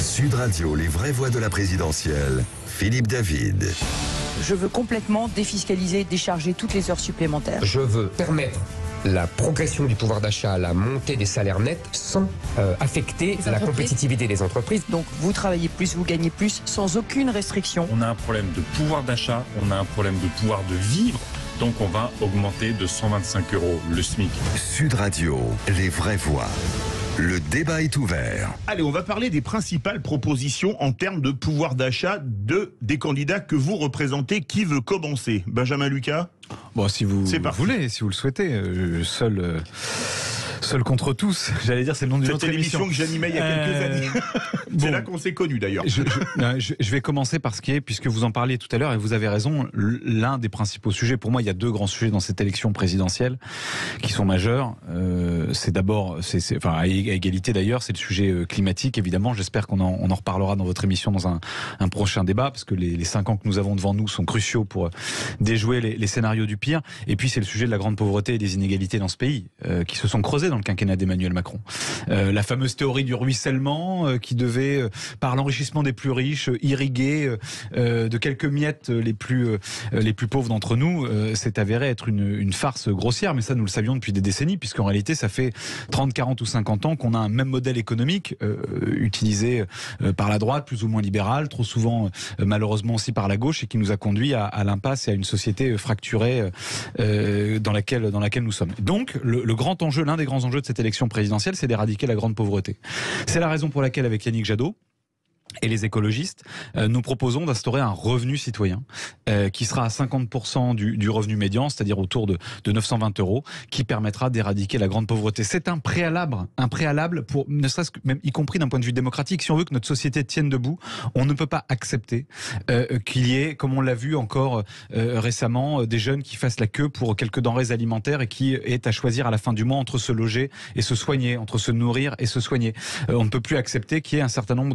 Sud Radio, les vraies voix de la présidentielle. Philippe David. Je veux complètement défiscaliser, décharger toutes les heures supplémentaires. Je veux permettre la progression du pouvoir d'achat, la montée des salaires nets sans affecter la compétitivité des entreprises. Donc vous travaillez plus, vous gagnez plus, sans aucune restriction. On a un problème de pouvoir d'achat, on a un problème de pouvoir de vivre. Donc on va augmenter de 125 € le SMIC. Sud Radio, les vraies voix. Le débat est ouvert. Allez, on va parler des principales propositions en termes de pouvoir d'achat des candidats que vous représentez. Qui veut commencer? Benjamin Lucas? Bon, si vous voulez, si vous le souhaitez, seul contre tous, j'allais dire, c'est le nom d'une autre émission. C'était l'émission que j'animais il y a quelques années. C'est là qu'on s'est connus d'ailleurs. Je vais commencer par ce qui est, puisque vous en parliez tout à l'heure, et vous avez raison, l'un des principaux sujets, pour moi il y a deux grands sujets dans cette élection présidentielle qui sont majeurs. C'est d'abord, enfin à égalité d'ailleurs, c'est le sujet climatique évidemment. J'espère qu'on en reparlera dans votre émission dans un prochain débat, parce que les 5 ans que nous avons devant nous sont cruciaux pour déjouer les scénarios du pire. Et puis c'est le sujet de la grande pauvreté et des inégalités dans ce pays, qui se sont creusées dans le quinquennat d'Emmanuel Macron. La fameuse théorie du ruissellement qui devait, par l'enrichissement des plus riches, irriguer de quelques miettes les plus pauvres d'entre nous, s'est avéré être une farce grossière, mais ça nous le savions depuis des décennies, puisqu'en réalité ça fait 30, 40 ou 50 ans qu'on a un même modèle économique utilisé par la droite, plus ou moins libérale, trop souvent malheureusement aussi par la gauche, et qui nous a conduit à l'impasse et à une société fracturée dans laquelle nous sommes. Donc le grand enjeu, l'un des grands enjeux de cette élection présidentielle, c'est d'éradiquer la grande pauvreté. C'est la raison pour laquelle, avec Yannick Jadot et les écologistes, nous proposons d'instaurer un revenu citoyen qui sera à 50% du revenu médian, c'est-à-dire autour de 920 €, qui permettra d'éradiquer la grande pauvreté. C'est un préalable pour, ne serait-ce que même y compris d'un point de vue démocratique, si on veut que notre société tienne debout, on ne peut pas accepter qu'il y ait, comme on l'a vu encore récemment, des jeunes qui fassent la queue pour quelques denrées alimentaires et qui aient à choisir à la fin du mois entre se loger et se soigner, entre se nourrir et se soigner. On ne peut plus accepter qu'il y ait un certain nombre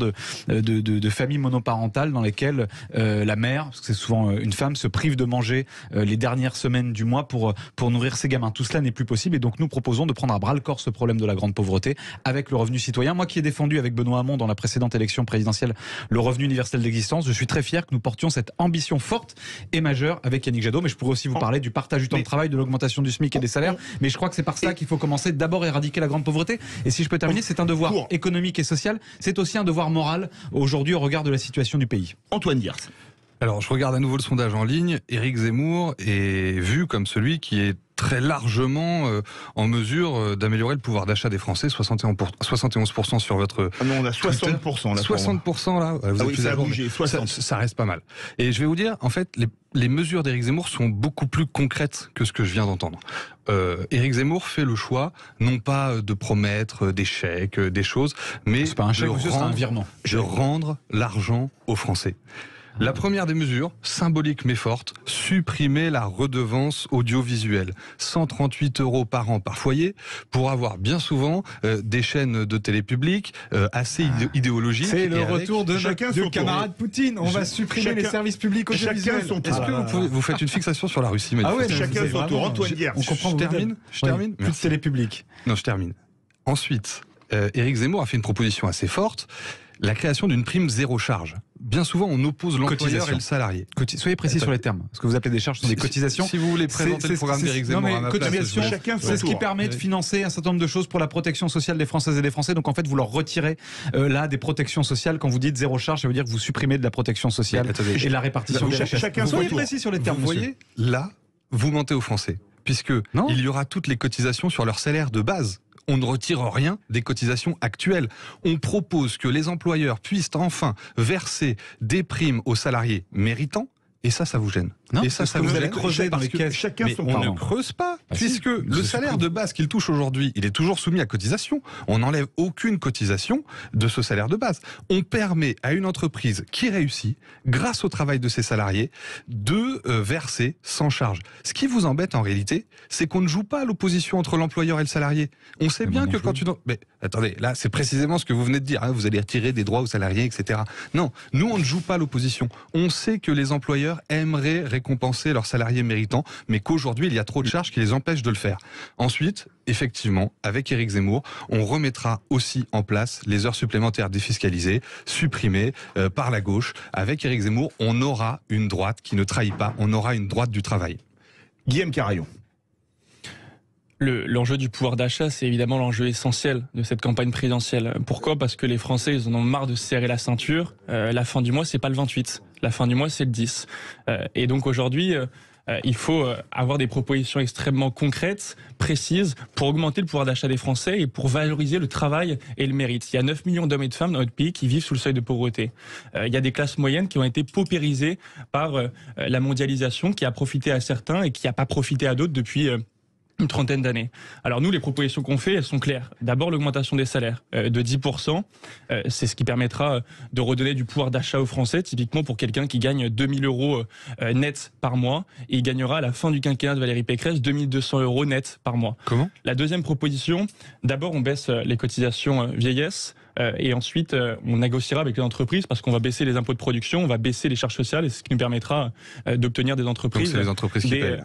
de familles monoparentales dans lesquelles la mère, parce que c'est souvent une femme, se prive de manger les dernières semaines du mois pour nourrir ses gamins. Tout cela n'est plus possible, et donc nous proposons de prendre à bras-le-corps ce problème de la grande pauvreté avec le revenu citoyen. Moi qui ai défendu avec Benoît Hamon dans la précédente élection présidentielle le revenu universel d'existence, je suis très fier que nous portions cette ambition forte et majeure avec Yannick Jadot, mais je pourrais aussi vous parler du partage du temps de travail, de l'augmentation du SMIC et des salaires, mais je crois que c'est par ça qu'il faut commencer, d'abord éradiquer la grande pauvreté. Et si je peux terminer, c'est un devoir économique et social, c'est aussi un devoir moral aujourd'hui au regard de la situation du pays. Antoine Diers. Alors, je regarde à nouveau le sondage en ligne. Éric Zemmour est vu comme celui qui est très largement en mesure d'améliorer le pouvoir d'achat des Français, 71% sur votre... Ah non, on a 60% là. 60% là, vous êtes plus à jour, 60. Ça reste pas mal. Et je vais vous dire, en fait, les mesures d'Éric Zemmour sont beaucoup plus concrètes que ce que je viens d'entendre. Éric Zemmour fait le choix, non pas de promettre des chèques, des choses, mais c'est pas un chèque, c'est un virement. De rendre l'argent aux Français. La première des mesures, symbolique mais forte, supprimer la redevance audiovisuelle. 138 € par an par foyer, pour avoir bien souvent des chaînes de télé publiques assez idéologiques. C'est le retour de notre camarade Poutine. On va supprimer les services publics audiovisuels. Est-ce que vous faites une fixation sur la Russie? Ah ouais, chacun son tour. Antoine Diers. On comprend. Je termine. Plus de télé publique. Non, je termine. Ensuite, Éric Zemmour a fait une proposition assez forte. La création d'une prime zéro charge. Bien souvent, on oppose l'employeur et le salarié. Soyez précis sur les termes. Ce que vous appelez des charges sont des cotisations. Si vous voulez présenter le programme d'Éric Zemmour à ma place, c'est ce qui permet de financer un certain nombre de choses pour la protection sociale des Françaises et des Français. Donc en fait, vous leur retirez là des protections sociales. Quand vous dites zéro charge, ça veut dire que vous supprimez de la protection sociale et de la répartition des richesses. Soyez précis sur les termes. Vous voyez, là, vous mentez aux Français. Puisque il y aura toutes les cotisations sur leur salaire de base. On ne retire rien des cotisations actuelles. On propose que les employeurs puissent enfin verser des primes aux salariés méritants. Et ça vous gêne. Non, et ça vous allez creuser dans les caisses. Chacun son on ne creuse pas, puisque le salaire de base qu'il touche aujourd'hui, il est toujours soumis à cotisation. On n'enlève aucune cotisation de ce salaire de base. On permet à une entreprise qui réussit, grâce au travail de ses salariés, de verser sans charge. Ce qui vous embête en réalité, c'est qu'on ne joue pas à l'opposition entre l'employeur et le salarié. On sait bien que quand tu... Mais attendez, là c'est précisément ce que vous venez de dire. Hein, vous allez retirer des droits aux salariés, etc. Non, nous on ne joue pas à l'opposition. On sait que les employeurs aimeraient récompenser leurs salariés méritants, mais qu'aujourd'hui, il y a trop de charges qui les empêchent de le faire. Ensuite, effectivement, avec Éric Zemmour, on remettra aussi en place les heures supplémentaires défiscalisées, supprimées par la gauche. Avec Éric Zemmour, on aura une droite qui ne trahit pas, on aura une droite du travail. Guillaume Carayon. L'enjeu du pouvoir d'achat, c'est évidemment l'enjeu essentiel de cette campagne présidentielle. Pourquoi ? Parce que les Français, ils en ont marre de se serrer la ceinture. La fin du mois, c'est pas le 28. La fin du mois, c'est le 10. Et donc aujourd'hui, il faut avoir des propositions extrêmement concrètes, précises, pour augmenter le pouvoir d'achat des Français et pour valoriser le travail et le mérite. Il y a 9 millions d'hommes et de femmes dans notre pays qui vivent sous le seuil de pauvreté. Il y a des classes moyennes qui ont été paupérisées par la mondialisation, qui a profité à certains et qui n'a pas profité à d'autres depuis une trentaine d'années. Alors nous, les propositions qu'on fait, elles sont claires. D'abord, l'augmentation des salaires de 10%. C'est ce qui permettra de redonner du pouvoir d'achat aux Français. Typiquement, pour quelqu'un qui gagne 2000 euros net par mois, et il gagnera à la fin du quinquennat de Valérie Pécresse 2200 euros net par mois. Comment ? La deuxième proposition, d'abord, on baisse les cotisations vieillesse. Et ensuite, on négociera avec les entreprises parce qu'on va baisser les impôts de production, on va baisser les charges sociales, et c'est ce qui nous permettra d'obtenir des entreprises. Donc c'est les entreprises qui payent.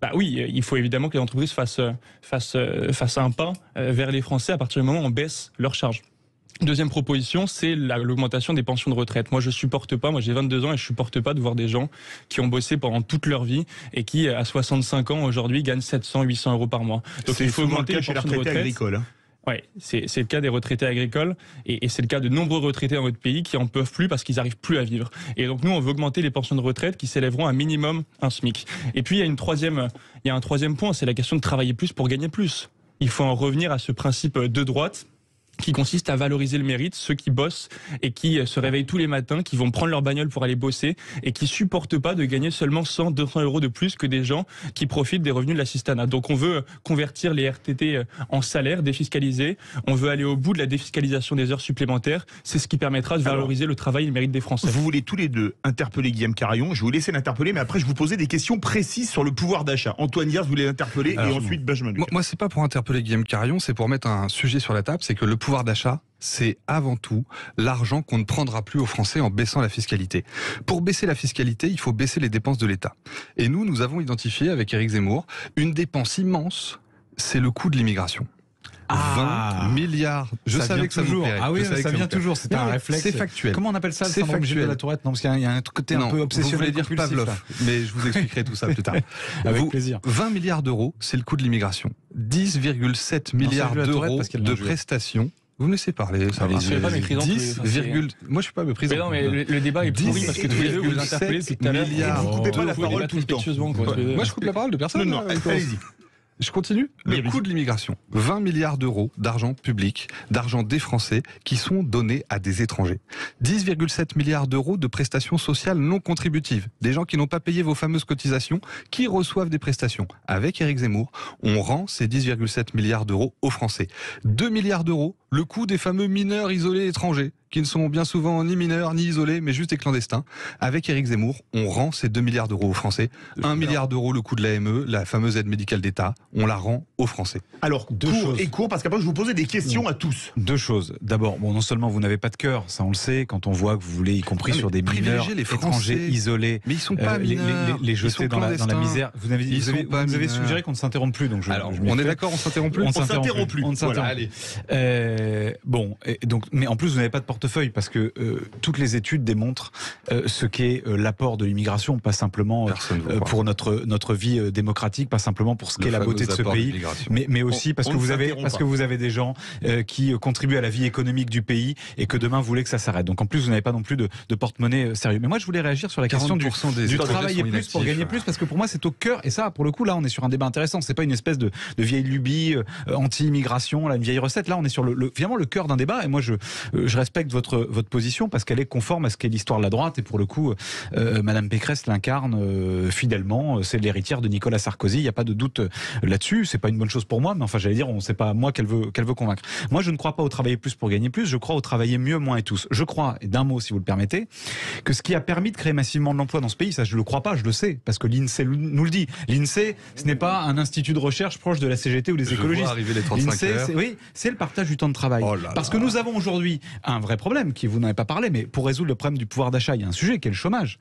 Bah oui, il faut évidemment que les entreprises fassent un pas vers les Français à partir du moment où on baisse leurs charges. Deuxième proposition, c'est l'augmentation des pensions de retraite. Moi, je supporte pas, j'ai 22 ans et je supporte pas de voir des gens qui ont bossé pendant toute leur vie et qui, à 65 ans aujourd'hui, gagnent 700, 800 euros par mois. Donc il faut augmenter les pensions de retraite. Agricoles. Oui, c'est le cas des retraités agricoles et c'est le cas de nombreux retraités dans notre pays qui en peuvent plus parce qu'ils n'arrivent plus à vivre. Et donc nous, on veut augmenter les pensions de retraite qui s'élèveront à minimum un SMIC. Et puis il y a un troisième point, c'est la question de travailler plus pour gagner plus. Il faut en revenir à ce principe de droite qui consiste à valoriser le mérite, ceux qui bossent et qui se réveillent tous les matins, qui vont prendre leur bagnole pour aller bosser et qui supportent pas de gagner seulement 100, 200 euros de plus que des gens qui profitent des revenus de l'assistanat. Donc on veut convertir les RTT en salaire défiscalisé, on veut aller au bout de la défiscalisation des heures supplémentaires, c'est ce qui permettra de valoriser le travail et le mérite des Français. Vous voulez tous les deux interpeller Guillaume Carayon, je vais vous laisser l'interpeller, mais après je vous posais des questions précises sur le pouvoir d'achat. Antoine Diaz voulait l'interpeller et ensuite Benjamin Lucas. Moi, c'est pas pour interpeller Guillaume Carayon, c'est pour mettre un sujet sur la table, c'est que le pouvoir d'achat, c'est avant tout l'argent qu'on ne prendra plus aux Français en baissant la fiscalité. Pour baisser la fiscalité, il faut baisser les dépenses de l'État. Et nous avons identifié avec Éric Zemmour une dépense immense, c'est le coût de l'immigration. 20 milliards. Je savais que ça vous plairait. Ah oui, ça vient toujours. C'est un réflexe. C'est factuel. Comment on appelle ça, le c'est syndrome factuel de la Tourette? Non, parce qu'il y a un côté un peu obsessionnel. Vous voulez dire Pavlov, mais je vous expliquerai tout ça plus tard. Avec plaisir. 20 milliards d'euros, c'est le coût de l'immigration. 10,7 milliards d'euros de prestations. Vous me laissez parler, ça va. Je pas méprisant. 10, moi je suis pas méprisant. Mais non, mais le débat est pourri parce que tous les deux vous interpellez depuis tout à l'heure. Vous ne coupez pas la parole tout le temps. Moi je coupe la parole de personne. Non, allez-y. Je continue. Le coût de l'immigration. 20 milliards d'euros d'argent public, d'argent des Français qui sont donnés à des étrangers. 10,7 milliards d'euros de prestations sociales non contributives. Des gens qui n'ont pas payé vos fameuses cotisations, qui reçoivent des prestations. Avec Éric Zemmour, on rend ces 10,7 milliards d'euros aux Français. 2 milliards d'euros, le coût des fameux mineurs isolés étrangers, qui ne sont bien souvent ni mineurs, ni isolés, mais juste des clandestins. Avec Éric Zemmour, on rend ces 2 milliards d'euros aux Français. 1 milliard d'euros le coût de l'AME, la fameuse aide médicale d'État, on la rend aux Français. Alors, court, parce qu'après je vous posais des questions à tous. Deux choses. D'abord, non seulement vous n'avez pas de cœur, ça on le sait, quand on voit que vous voulez, y compris sur des mineurs étrangers isolés, mais ils sont pas mineurs, les jeter dans la misère. Vous avez suggéré qu'on ne s'interrompt plus, donc alors, on est d'accord, on s'interrompt plus. On s'interrompt plus. Voilà, allez. Mais en plus vous n'avez pas de portefeuille parce que toutes les études démontrent ce qu'est l'apport de l'immigration, pas simplement pour notre vie démocratique, pas simplement pour ce qu'est la beauté de ce pays, mais aussi parce que vous avez des gens qui contribuent à la vie économique du pays et que demain vous voulez que ça s'arrête. Donc en plus vous n'avez pas non plus de porte-monnaie sérieux. Mais moi je voulais réagir sur la question du travailler plus pour gagner plus, parce que pour moi c'est au cœur, et ça pour le coup là on est sur un débat intéressant. C'est pas une espèce de vieille lubie anti-immigration, là, une vieille recette. Là on est sur finalement le cœur d'un débat, et moi je respecte votre position parce qu'elle est conforme à ce qu'est l'histoire de la droite, et pour le coup Madame Pécresse l'incarne fidèlement. C'est l'héritière de Nicolas Sarkozy, il n'y a pas de doute là-dessus. C'est pas une bonne chose pour moi, mais enfin j'allais dire, c'est pas moi qu'elle veut convaincre. Moi je ne crois pas au travailler plus pour gagner plus, je crois au travailler mieux, moins et tous. Je crois, et d'un mot si vous le permettez, que ce qui a permis de créer massivement de l'emploi dans ce pays, ça je le crois pas, je le sais, parce que l'INSEE nous le dit. L'INSEE, ce n'est pas un institut de recherche proche de la CGT ou des écologistes. Arriver les 35 L'INSEE, c'est le partage du temps travail. Parce que nous avons aujourd'hui un vrai problème, qui vous n'en avez pas parlé, mais pour résoudre le problème du pouvoir d'achat, il y a un sujet qui est le chômage.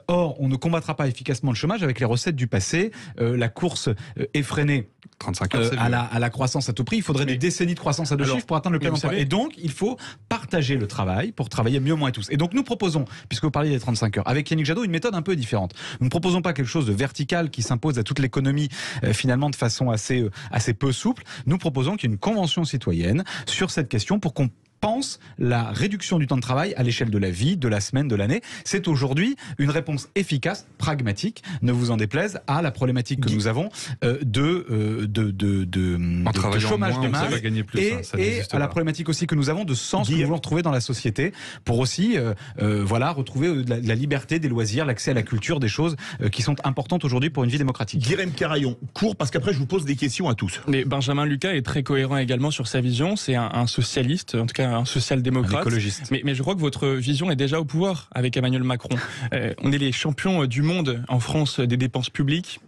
Or, on ne combattra pas efficacement le chômage avec les recettes du passé, la course effrénée 35 heures, à la croissance à tout prix. Il faudrait des décennies de croissance à deux chiffres pour atteindre le plein emploi. Et donc, il faut partager le travail pour travailler mieux, moins et tous. Et donc, nous proposons, puisque vous parliez des 35 heures, avec Yannick Jadot, une méthode un peu différente. Nous ne proposons pas quelque chose de vertical qui s'impose à toute l'économie, finalement, de façon assez peu souple. Nous proposons qu'il y ait une convention citoyenne sur cette question pour qu'on pense la réduction du temps de travail à l'échelle de la vie, de la semaine, de l'année. C'est aujourd'hui une réponse efficace, pragmatique, ne vous en déplaise, à la problématique que nous avons de chômage de masse et à la problématique aussi que nous avons de sens que nous voulons retrouver dans la société pour aussi retrouver la liberté des loisirs, l'accès à la culture, des choses qui sont importantes aujourd'hui pour une vie démocratique. Guilhem Carayon, court parce qu'après je vous pose des questions à tous. Mais Benjamin Lucas est très cohérent également sur sa vision, c'est un socialiste, en tout cas un social-démocrate. Un écologiste. Mais je crois que votre vision est déjà au pouvoir avec Emmanuel Macron. On est les champions du monde en France des dépenses publiques.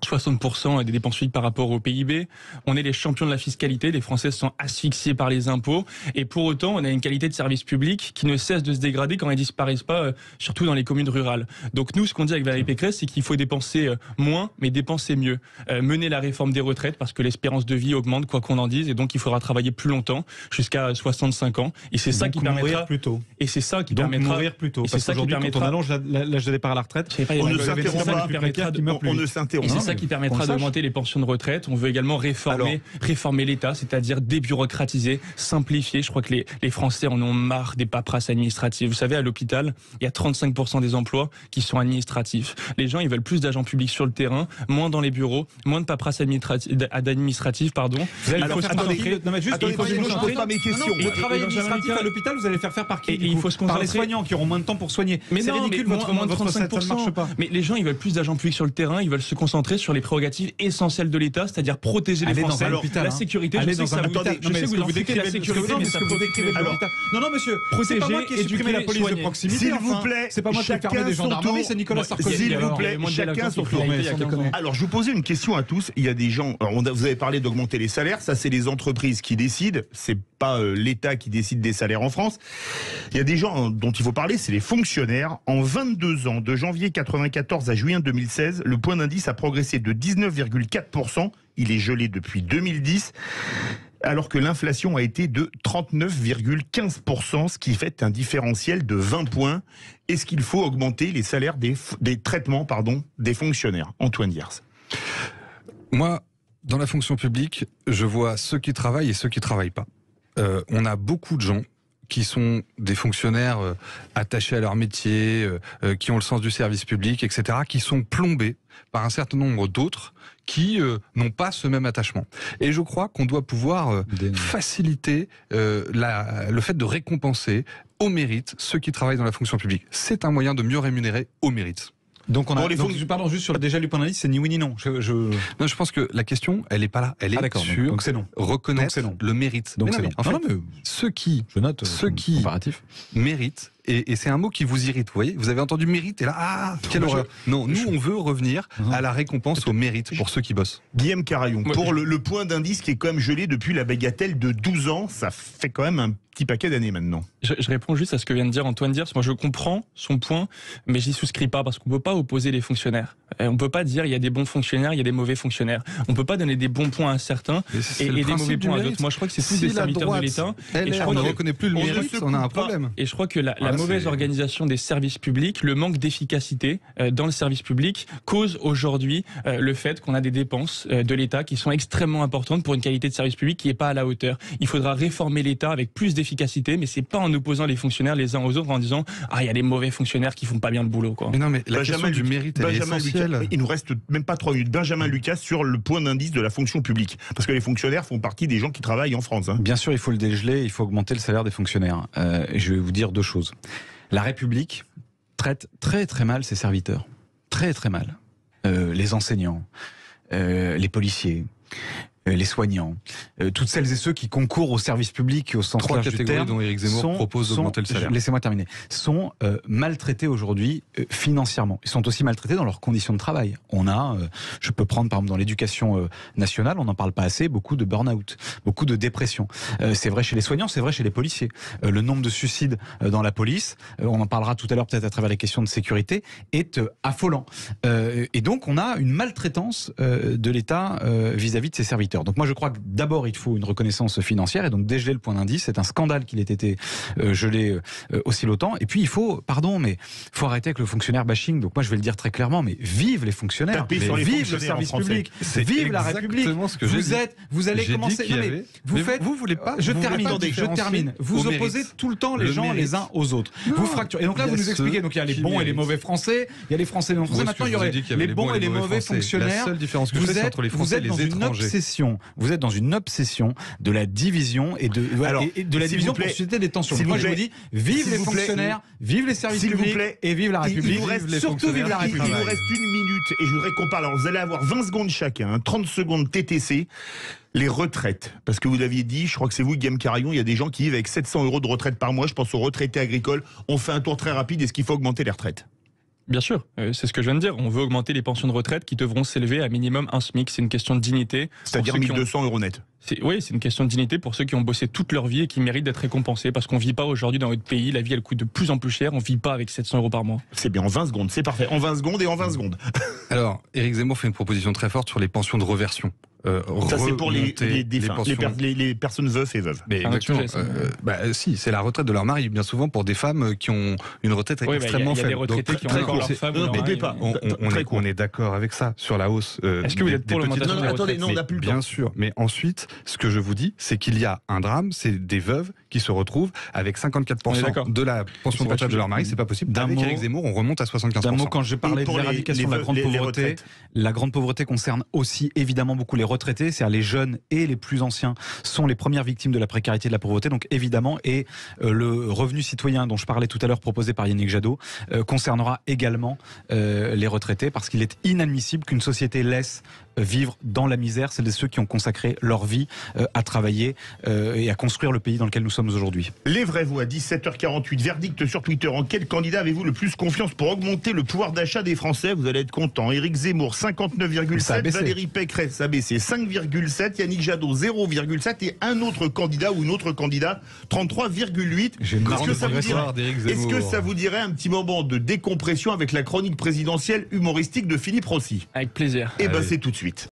60% des dépenses publiques par rapport au PIB. On est les champions de la fiscalité. Les Français sont asphyxiés par les impôts. Et pour autant, on a une qualité de service public qui ne cesse de se dégrader quand ils disparaissent pas, surtout dans les communes rurales. Donc nous, ce qu'on dit avec Valérie Pécresse, c'est qu'il faut dépenser moins, mais dépenser mieux. Mener la réforme des retraites, parce que l'espérance de vie augmente, quoi qu'on en dise, et donc il faudra travailler plus longtemps, jusqu'à 65 ans. Et c'est ça qui permettra... plus tôt. Et c'est ça qui donc permettra... mourir plus tôt. Parce qu'aujourd'hui, quand on allonge l'âge de départ à la retraite, on ne s'interrompt pas. C'est ça qui permettra d'augmenter les pensions de retraite. On veut également réformer l'État, c'est-à-dire débureaucratiser, simplifier. Je crois que les Français en ont marre des paperasses administratives. Vous savez, à l'hôpital, il y a 35% des emplois qui sont administratifs. Les gens, ils veulent plus d'agents publics sur le terrain, moins dans les bureaux, moins de paperasses administratives, pardon. Alors, attendez, je pose pas mes questions. Le travail administratif à l'hôpital, vous allez le faire par qui? Il faut se concentrer. Par les soignants qui auront moins de temps pour soigner. Mais c'est ridicule, moins de 35%. Ça ne marche pas. Mais les gens, ils veulent plus d'agents publics sur le terrain, ils veulent se concentrer sur les prérogatives essentielles de l'État, c'est-à-dire protéger les Français, la sécurité. Allez dans un hôpital. Je sais que vous décrivez la sécurité, mais ça vous décrivez l'hôpital. Non, monsieur, c'est pas moi qui ai supprimé la police de proximité. S'il vous plaît, c'est pas moi qui ai fermé des gendarmeries, c'est Nicolas Sarkozy. S'il vous plaît, chacun son tour. Alors, je vous posais une question à tous. Il y a des gens. Vous avez parlé d'augmenter les salaires. Ça, c'est les entreprises qui décident. C'est pas l'État qui décide des salaires en France. Il y a des gens dont il faut parler, c'est les fonctionnaires. En 22 ans, de janvier 94 à juin 2016, le point d'indice a progressé de 19,4%. Il est gelé depuis 2010, alors que l'inflation a été de 39,15%, ce qui fait un différentiel de 20 points. Est-ce qu'il faut augmenter les salaires des traitements des fonctionnaires? Antoine Diers. Moi, dans la fonction publique, je vois ceux qui travaillent et ceux qui ne travaillent pas. On a beaucoup de gens qui sont des fonctionnaires attachés à leur métier, qui ont le sens du service public, etc., qui sont plombés par un certain nombre d'autres qui n'ont pas ce même attachement. Et je crois qu'on doit pouvoir faciliter le fait de récompenser au mérite ceux qui travaillent dans la fonction publique. C'est un moyen de mieux rémunérer au mérite. Donc pardon, juste sur déjà le point d'indice, c'est ni oui ni non. Non, je pense que la question, elle est pas là. Elle est sur donc c'est non. Reconnaître le mérite. Donc c'est non. En fait, ceux qui méritent, et c'est un mot qui vous irrite, vous voyez. Vous avez entendu mérite et là, quelle horreur. Non, nous on veut revenir à la récompense au mérite pour ceux qui bossent. Guilhem Carayon, pour le point d'indice qui est quand même gelé depuis la bagatelle de 12 ans, ça fait quand même un petit paquet d'années maintenant. Je réponds juste à ce que vient de dire Antoine Diers. Moi, je comprends son point, mais j'y souscris pas parce qu'on peut pas opposer les fonctionnaires. On peut pas dire il y a des bons fonctionnaires, il y a des mauvais fonctionnaires. On peut pas donner des bons points à certains et des mauvais points à d'autres. Moi, je crois que c'est tous des serviteurs de l'État. On ne reconnaît plus le mérite, on a un problème. Et je crois que la mauvaise organisation des services publics, le manque d'efficacité dans le service public cause aujourd'hui le fait qu'on a des dépenses de l'État qui sont extrêmement importantes pour une qualité de service public qui n'est pas à la hauteur. Il faudra réformer l'État avec plus d'efficacité, mais c'est pas en opposant les fonctionnaires les uns aux autres en disant il y a les mauvais fonctionnaires qui font pas bien le boulot, quoi. Mais non, mais la question du mérite, elle est essentielle. Il nous reste même pas 3 minutes. Benjamin Lucas sur le point d'indice de la fonction publique, parce que les fonctionnaires font partie des gens qui travaillent en France. Bien sûr, il faut le dégeler, il faut augmenter le salaire des fonctionnaires. Je vais vous dire 2 choses. La République traite très très mal ses serviteurs. Très très mal. Les enseignants, les policiers, les soignants, toutes celles et ceux qui concourent au service public et au sens large du terme, dont Éric Zemmour propose d'augmenter le salaire. Laissez-moi terminer. Sont maltraités aujourd'hui financièrement. Ils sont aussi maltraités dans leurs conditions de travail. On a, je peux prendre par exemple dans l'éducation nationale, on n'en parle pas assez, beaucoup de burn-out, beaucoup de dépression. C'est vrai chez les soignants, c'est vrai chez les policiers. Le nombre de suicides dans la police, on en parlera tout à l'heure peut-être à travers les questions de sécurité, est affolant. Et donc on a une maltraitance de l'État vis-à-vis de ses serviteurs. Donc moi je crois que d'abord il faut une reconnaissance financière et donc dégeler le point d'indice. C'est un scandale qu'il ait été gelé aussi longtemps. Et puis il faut, pardon, mais il faut arrêter avec le fonctionnaire bashing. Donc moi je vais le dire très clairement, mais vive les fonctionnaires, vive le service public, vive la République. Vous allez commencer. Vous voulez pas. Je termine. Vous opposez tout le temps les gens les uns aux autres. Vous fracturez. Et donc là vous nous expliquez. Donc il y a les bons et les mauvais Français. Il y a les Français et les non-Français. Maintenant il y aurait les bons et les mauvais fonctionnaires. La seule différence que je fais, c'est entre les Français et les étrangers. Vous êtes dans une obsession de la division et de la division pour susciter des tensions. Moi je vous dis, vive les fonctionnaires, vive les services publics et vive la République. Surtout vive la République. Il vous reste 1 minute et je voudrais qu'on parle. Alors vous allez avoir 20 secondes chacun, 30 secondes TTC. Les retraites, parce que vous l'aviez dit, je crois que c'est vous, Guillaume Carayon, il y a des gens qui vivent avec 700 € de retraite par mois. Je pense aux retraités agricoles. On fait un tour très rapide. Est-ce qu'il faut augmenter les retraites ? Bien sûr, c'est ce que je viens de dire. On veut augmenter les pensions de retraite qui devront s'élever à minimum un SMIC. C'est une question de dignité. C'est-à-dire 1 200 € net. Oui, c'est une question de dignité pour ceux qui ont bossé toute leur vie et qui méritent d'être récompensés. Parce qu'on ne vit pas aujourd'hui dans notre pays. La vie, elle coûte de plus en plus cher. On ne vit pas avec 700 € par mois. C'est bien, en 20 secondes. C'est parfait. En 20 secondes et en 20 secondes. Alors, Éric Zemmour fait une proposition très forte sur les pensions de reversion. Ça c'est pour les personnes veuves et veuves. Mais exactement. Si, c'est la retraite de leur mari, bien souvent pour des femmes qui ont une retraite extrêmement faible. Il y a des retraités qui ont encore leur femme. On est d'accord avec ça sur la hausse. Est-ce que vous êtes pour l'augmentation des retraites ? Non, on n'a plus le temps. Bien sûr, mais ensuite, ce que je vous dis, c'est qu'il y a un drame, c'est des veuves qui se retrouvent avec 54% de la pension de retraite de leur mari, c'est pas possible. Avec Éric Zemmour, on remonte à 75%. D'un mot, quand je parlais de l'éradication de la grande pauvreté, la grande pauvreté concerne aussi évidemment beaucoup les retraités, c'est-à-dire les jeunes et les plus anciens sont les premières victimes de la précarité et de la pauvreté, donc évidemment, et le revenu citoyen dont je parlais tout à l'heure proposé par Yannick Jadot concernera également les retraités, parce qu'il est inadmissible qu'une société laisse vivre dans la misère celles et ceux qui ont consacré leur vie à travailler et à construire le pays dans lequel nous sommes aujourd'hui. Les vraies voix, 17h48, verdict sur Twitter. En quel candidat avez-vous le plus confiance pour augmenter le pouvoir d'achat des Français ? Vous allez être content. Éric Zemmour, 59,7. Valérie Pécresse, a baissé 5,7. Yannick Jadot, 0,7. Et un autre candidat ou une autre candidate, 33,8. Est-ce que ça vous dirait un petit moment de décompression avec la chronique présidentielle humoristique de Philippe Rossi ? Avec plaisir. Et c'est tout de suite.